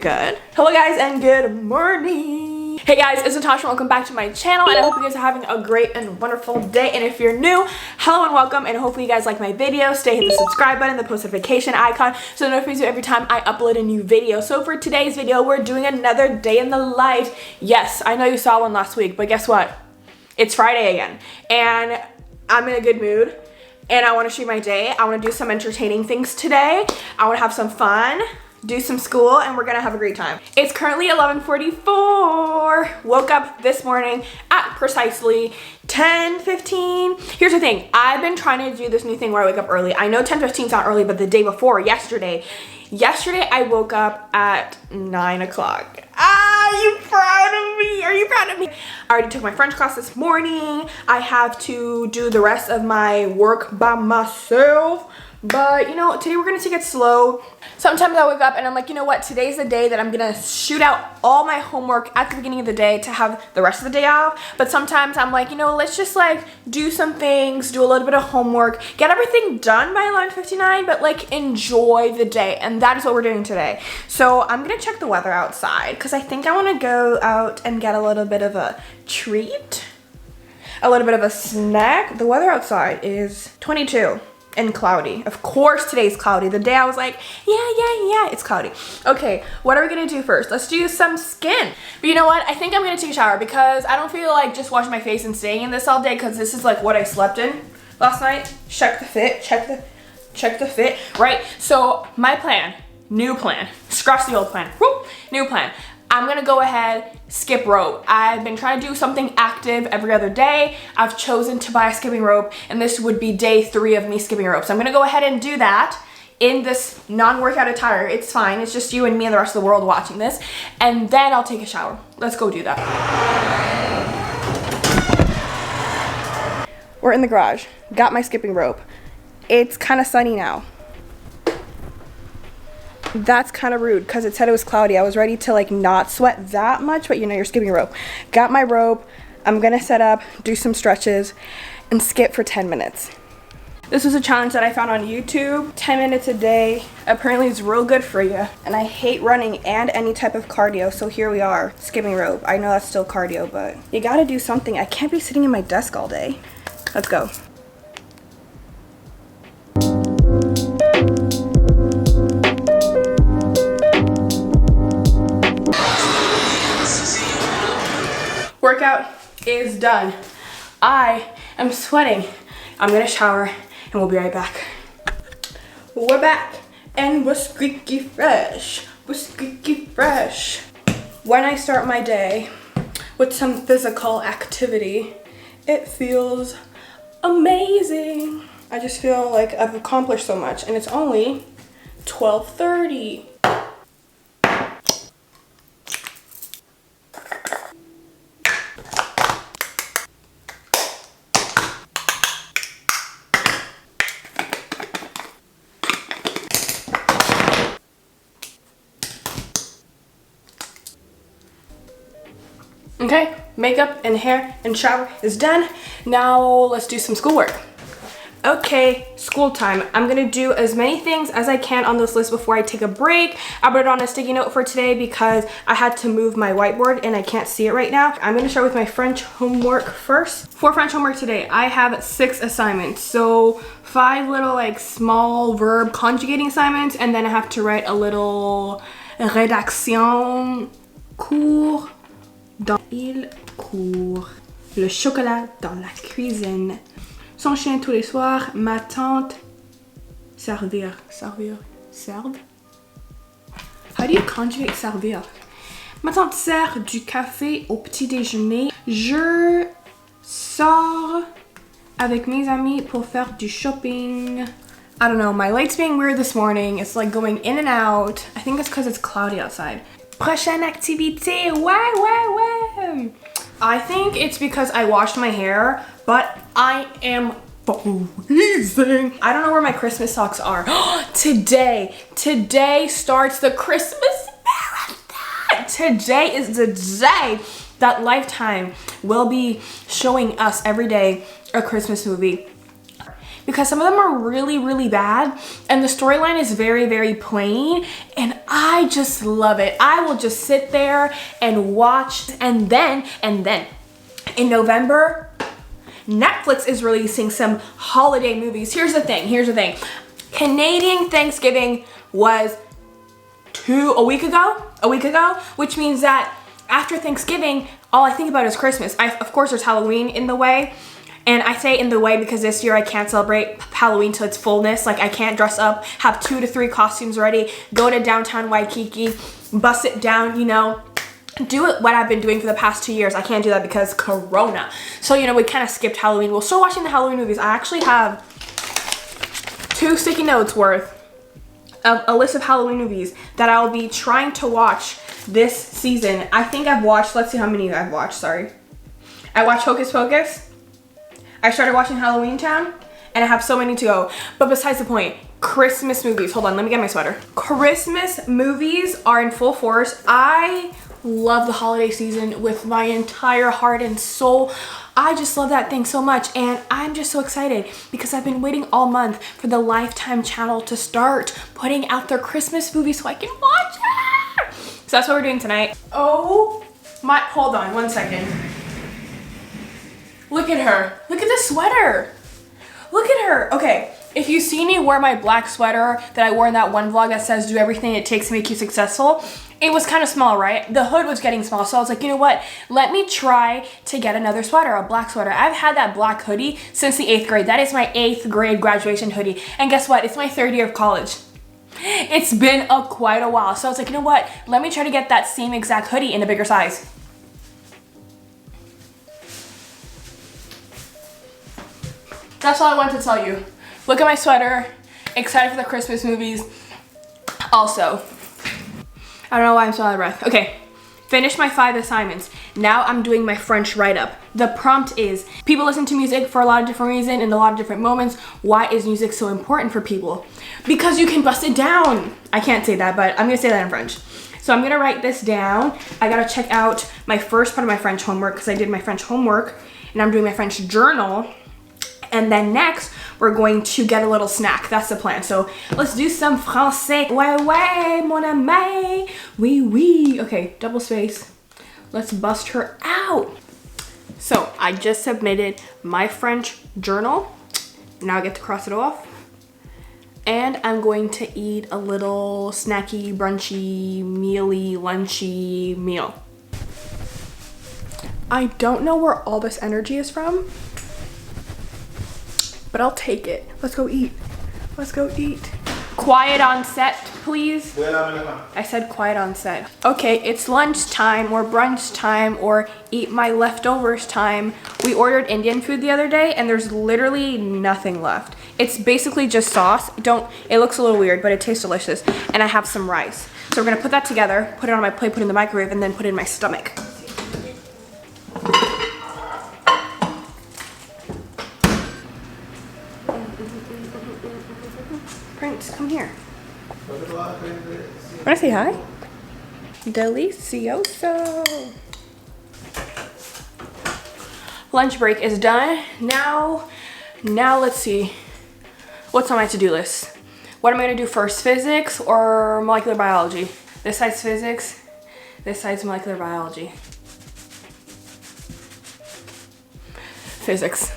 good. Hello guys and good morning. Hey guys, it's Natasha. Welcome back to my channel and I hope you guys are having a great and wonderful day. And if you're new, hello and welcome, and hopefully you guys like my video. Stay, hit the subscribe button, the post notification icon so it notifies you every time I upload a new video. So for today's video, we're doing another day in the life. Yes, I know you saw one last week, but guess what? It's Friday again and I'm in a good mood and I want to shoot my day. I want to do some entertaining things today. I want to have some fun, do some school, and we're gonna have a great time. It's currently 11:44. Woke up this morning at precisely 10:15. Here's the thing, I've been trying to do this new thing where I wake up early. I know 10:15 is not early, but the day before, yesterday I woke up at 9 o'clock. Are you proud of me? Are you proud of me? I already took my French class this morning. I have to do the rest of my work by myself. But you know, today we're gonna take it slow. Sometimes I wake up and I'm like, you know what, today's the day that I'm gonna shoot out all my homework at the beginning of the day to have the rest of the day off. But sometimes I'm like, you know, let's just like do some things, do a little bit of homework, get everything done by 11:59, but like enjoy the day. And that is what we're doing today. So I'm gonna check the weather outside because I think I wanna go out and get a little bit of a treat, a little bit of a snack. The weather outside is 22. And cloudy. Of course today's cloudy. The day I was like, yeah, it's cloudy. Okay, what are we gonna do first? Let's do some skin. But you know what? I think I'm gonna take a shower because I don't feel like just washing my face and staying in this all day because this is like what I slept in last night. Check the fit, check the fit, right? So my plan, new plan, scratch the old plan, whoop, new plan. I'm gonna go ahead, skip rope. I've been trying to do something active every other day. I've chosen to buy a skipping rope and this would be day 3 of me skipping rope. So I'm gonna go ahead and do that in this non-workout attire. It's fine, it's just you and me and the rest of the world watching this. And then I'll take a shower. Let's go do that. We're in the garage, got my skipping rope. It's kind of sunny now. That's kind of rude because it said it was cloudy. I was ready to like not sweat that much, but you know, you're skipping rope. Got my rope. I'm gonna set up, do some stretches, and skip for 10 minutes. This was a challenge that I found on YouTube. 10 minutes a day. Apparently it's real good for you. And I hate running and any type of cardio, so here we are, skipping rope. I know that's still cardio, but you gotta do something. I can't be sitting in my desk all day. Let's go. Workout is done. I am sweating. I'm gonna shower and we'll be right back. We're back and we're squeaky fresh. We're squeaky fresh. When I start my day with some physical activity, it feels amazing. I just feel like I've accomplished so much and it's only 12:30. Okay, makeup and hair and shower is done. Now let's do some schoolwork. Okay, school time. I'm gonna do as many things as I can on this list before I take a break. I put it on a sticky note for today because I had to move my whiteboard and I can't see it right now. I'm gonna start with my French homework first. For French homework today, I have 6 assignments. So 5 little like small verb conjugating assignments, and then I have to write a little rédaction court. Dans il court le chocolat dans la cuisine. Son chien tous les soirs, ma tante servir. Serve? How do you conjugate servir? Ma tante sert du café au petit déjeuner. Je sors avec mes amis pour faire du shopping. I don't know, my light's being weird this morning. It's like going in and out. I think it's because it's cloudy outside. Prochaine activité, ouais. I think it's because I washed my hair, but I am freezing. I don't know where my Christmas socks are. Today starts the Christmas marathon. Today is the day that Lifetime will be showing us every day a Christmas movie. because some of them are really, really bad and the storyline is very, very plain, and I just love it. I will just sit there and watch, and then in November, Netflix is releasing some holiday movies. Here's the thing. Canadian Thanksgiving was a week ago, which means that after Thanksgiving, all I think about is Christmas. Of course, there's Halloween in the way. And I say in the way because this year I can't celebrate Halloween to its fullness. Like, I can't dress up, have 2 to 3 costumes ready, go to downtown Waikiki, bust it down, you know, do it what I've been doing for the past 2 years. I can't do that because Corona. So, you know, we kind of skipped Halloween. We're still watching the Halloween movies. I actually have 2 sticky notes worth of a list of Halloween movies that I'll be trying to watch this season. I think I've watched, let's see how many I've watched, sorry. I watched Hocus Pocus. I started watching Halloween Town, and I have so many to go. But besides the point, Christmas movies. Hold on, let me get my sweater. Christmas movies are in full force. I love the holiday season with my entire heart and soul. I just love that thing so much, and I'm just so excited because I've been waiting all month for the Lifetime channel to start putting out their Christmas movies so I can watch it. So that's what we're doing tonight. Oh my, hold on one second. Look at her. Look at the sweater. Look at her. Okay, if you see me wear my black sweater that I wore in that one vlog that says do everything it takes to make you successful, it was kind of small, right? The hood was getting small, so I was like, you know what? Let me try to get another sweater, a black sweater. I've had that black hoodie since the 8th grade. That is my 8th grade graduation hoodie. And guess what? It's my 3rd year of college. It's been quite a while. So I was like, you know what? Let me try to get that same exact hoodie in a bigger size. That's all I wanted to tell you. Look at my sweater. Excited for the Christmas movies. Also, I don't know why I'm so out of breath. Okay, finished my 5 assignments. Now I'm doing my French write-up. The prompt is, people listen to music for a lot of different reasons in a lot of different moments. Why is music so important for people? Because you can bust it down. I can't say that, but I'm gonna say that in French. So I'm gonna write this down. I gotta check out my first part of my French homework because I did my French homework, and I'm doing my French journal. And then next, we're going to get a little snack. That's the plan. So let's do some français. Ouais, ouais, mon ami. Oui, oui. Okay, double space. Let's bust her out. So I just submitted my French journal. Now I get to cross it off. And I'm going to eat a little snacky, brunchy, mealy, lunchy meal. I don't know where all this energy is from, but I'll take it. Let's go eat. Let's go eat. Quiet on set, please. I said quiet on set. Okay, it's lunch time or brunch time or eat my leftovers time. We ordered Indian food the other day and there's literally nothing left. It's basically just sauce. It looks a little weird, but it tastes delicious. And I have some rice. So we're gonna put that together, put it on my plate, put it in the microwave, and then put it in my stomach. Prince, come here. Wanna say hi? Delicioso. Lunch break is done. Now let's see. What's on my to-do list? What am I gonna do first? Physics or molecular biology? This side's physics, this side's molecular biology. Physics.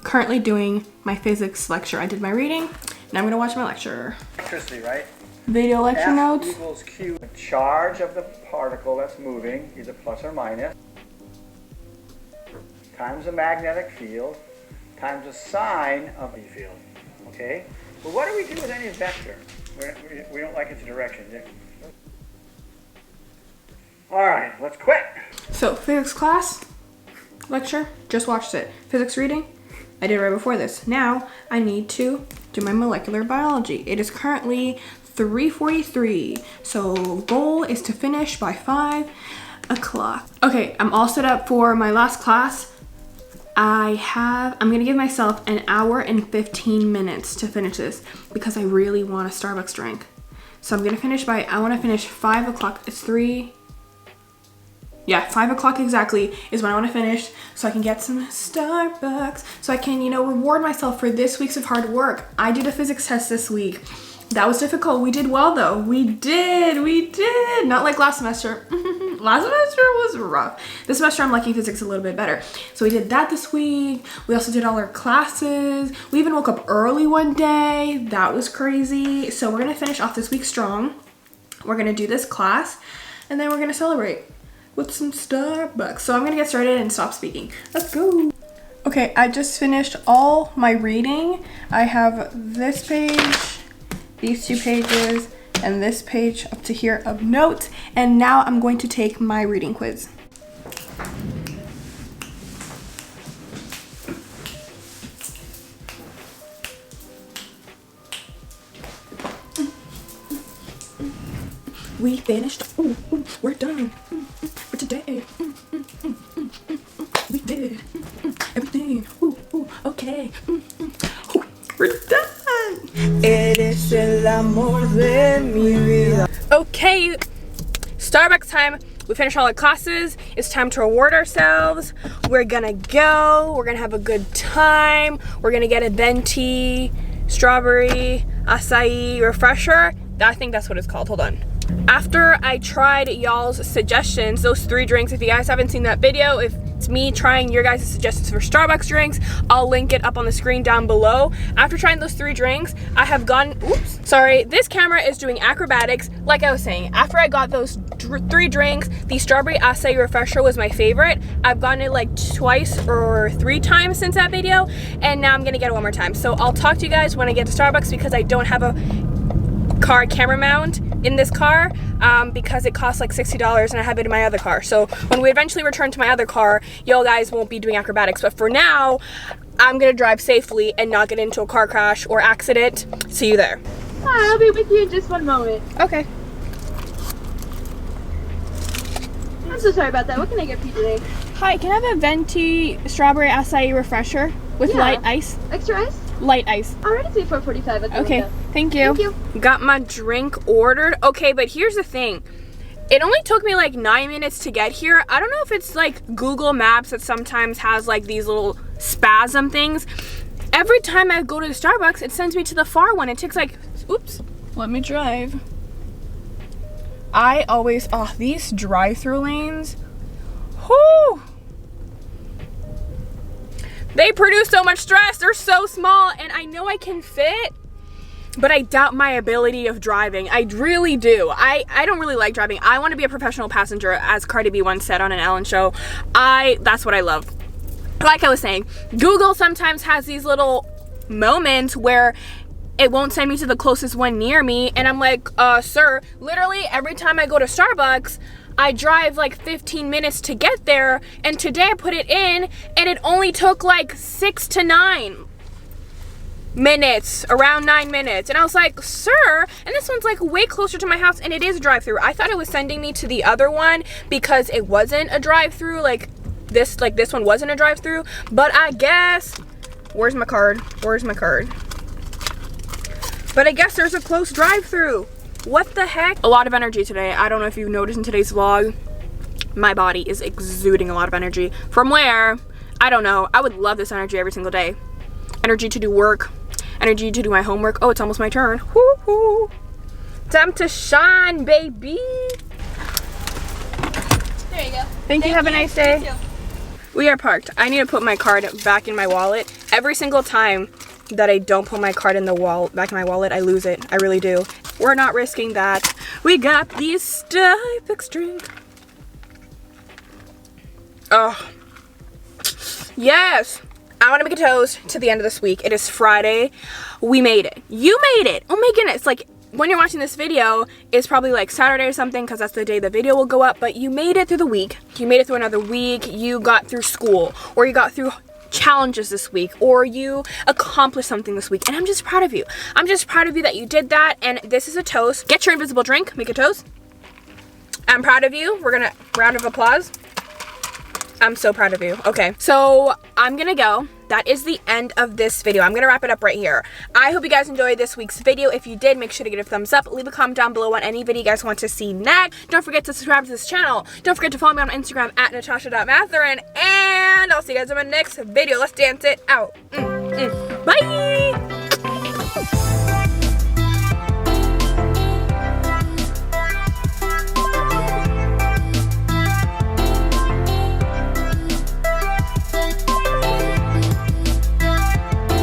Currently doing my physics lecture. I did my reading, now I'm gonna watch my lecture. Electricity, right? Video lecture F notes. equals Q. The charge of the particle that's moving, either plus or minus, times the magnetic field, times the sine of the field. Okay? Well, what do we do with any vector? We don't like its direction, do we? All right, let's quit. So, physics class, lecture, just watched it. Physics reading, I did right before this. Now, I need to do my molecular biology. It is currently 3:43, so goal is to finish by 5 o'clock. Okay, I'm all set up for my last class. I'm gonna give myself an hour and 15 minutes to finish this because I really want a Starbucks drink. So I'm gonna finish by, I wanna finish 5 o'clock. It's 3, yeah, 5 o'clock exactly is when I wanna finish, so I can get some Starbucks, so I can, you know, reward myself for this week's of hard work. I did a physics test this week. That was difficult. We did well though. We did. Not like last semester. Last semester was rough. This semester I'm liking physics a little bit better. So we did that this week. We also did all our classes. We even woke up early one day. That was crazy. So we're gonna finish off this week strong. We're gonna do this class and then we're gonna celebrate with some Starbucks. So I'm gonna get started and stop speaking. Let's go. Okay, I just finished all my reading. I have this page, these 2 pages, and this page up to here of notes, and now I'm going to take my reading quiz. We finished. Ooh, we're done for today. We did everything. Okay. We're done. Eres el amor de mi vida. Okay, Starbucks time. We finished all our classes. It's time to reward ourselves. We're gonna go. We're gonna have a good time. We're gonna get a venti, strawberry, acai refresher. I think that's what it's called. Hold on. After I tried y'all's suggestions, those 3 drinks, if you guys haven't seen that video, if it's me trying your guys' suggestions for Starbucks drinks, I'll link it up on the screen down below. After trying those 3 drinks, I have gone, this camera is doing acrobatics. Like I was saying, after I got those 3 drinks, the strawberry acai refresher was my favorite. I've gotten it like twice or 3 times since that video, and now I'm gonna get it one more time. So I'll talk to you guys when I get to Starbucks, because I don't have a car camera mount in this car because it costs like $60 and I have it in my other car. So when we eventually return to my other car, y'all guys won't be doing acrobatics. But for now, I'm gonna drive safely and not get into a car crash or accident. See you there. Hi, I'll be with you in just one moment. Okay. I'm so sorry about that. What can I get for you today? Hi, can I have a venti strawberry acai refresher with light ice? Extra ice? Light ice. Alright, it's $4.45. Okay, thank you. Thank you. Got my drink ordered. Okay, but here's the thing. It only took me like 9 minutes to get here. I don't know if it's like Google Maps that sometimes has like these little spasm things. Every time I go to the Starbucks, it sends me to the far one. It takes like, oops, let me drive. I always, these drive-through lanes, whoo! They produce so much stress. They're so small, and I know I can fit, but I doubt my ability of driving. I really do. I don't really like driving. I want to be a professional passenger, as Cardi B once said on an Ellen show. That's what I love. Like I was saying, Google sometimes has these little moments where it won't send me to the closest one near me, and I'm like, sir, literally every time I go to Starbucks, I drive like 15 minutes to get there, and today I put it in and it only took like 6 to 9 minutes, around 9 minutes. And I was like, sir, and this one's like way closer to my house, and it is a drive-through. I thought it was sending me to the other one because it wasn't a drive-through, like this one wasn't a drive-through, but I guess, where's my card? But I guess there's a close drive-through. What the heck? A lot of energy today. I don't know if you've noticed in today's vlog, my body is exuding a lot of energy. From where? I don't know. I would love this energy every single day. Energy to do work, energy to do my homework. Oh, it's almost my turn. Woo-hoo. Time to shine, baby. There you go. Thank you. Have a nice day. You too. We are parked. I need to put my card back in my wallet. Every single time that I don't put my card in the back in my wallet, I lose it. I really do. We're not risking that. We got the Starbucks drink. Oh. Yes. I want to make a toast to the end of this week. It is Friday. We made it. You made it. Oh my goodness. Like, when you're watching this video, it's probably like Saturday or something, because that's the day the video will go up. But you made it through the week. You made it through another week. You got through school, or you got through challenges this week, or you accomplished something this week, and I'm just proud of you. I'm just proud of you that you did that, and this is a toast. Get your invisible drink, make a toast. I'm proud of you. We're gonna, round of applause. I'm so proud of you. Okay, so I'm gonna go. that is the end of this video. I'm gonna wrap it up right here. I hope you guys enjoyed this week's video. If you did, make sure to give it a thumbs up. Leave a comment down below on any video you guys want to see next. Don't forget to subscribe to this channel. Don't forget to follow me on Instagram at natasha.matherin. And I'll see you guys in my next video. Let's dance it out. Bye!